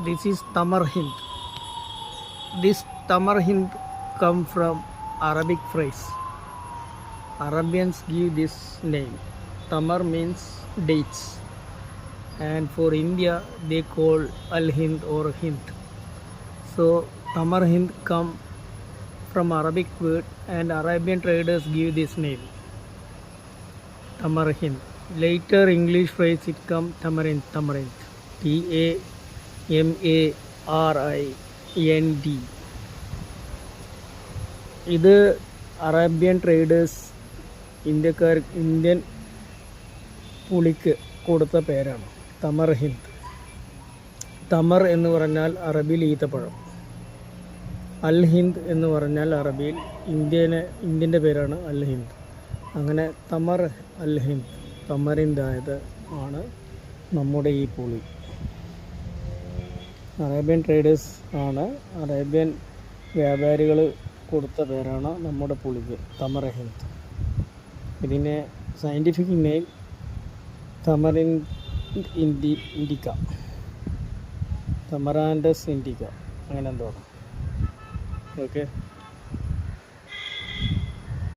This is Tamarind. This Tamarind come from Arabic phrase. Arabians give this name. Tamar means dates, and for India they call Al Hind or Hind. So Tamarind come from Arabic word, and Arabian traders give this name, Tamarind. Later English phrase it come tamarind, TAMARIND. ഇത് Arabian traders Indian പുളിക്ക് കൊടുത്ത പേരാണ് തമർഹിന്ദ്. തമർ എന്ന് പറഞ്ഞാൽ അറബിയിൽ ഈത്തപ്പഴം, അൽ ഹിന്ദ് എന്ന് പറഞ്ഞാൽ അറബിയിൽ ഇന്ത്യൻ്റെ പേരാണ് അൽ ഹിന്ദ്. അങ്ങനെ തമർ അൽ ഹിന്ദ് തമറിന്ദ് ആയത് ആണ് നമ്മുടെ ഈ പുളി. അറേബ്യൻ ട്രേഡേഴ്സ് ആണ്, അറേബ്യൻ വ്യാപാരികൾ കൊടുത്ത പേരാണ് നമ്മുടെ പുളിക്ക് തമർഹിന്ദ്. ഇതിനെ സയൻറ്റിഫിക് നെയിം തമറിന്ദ് ഇൻഡിക്ക, തമറാൻഡസ് ഇൻഡിക്ക, അങ്ങനെ എന്തോ. ഓക്കെ.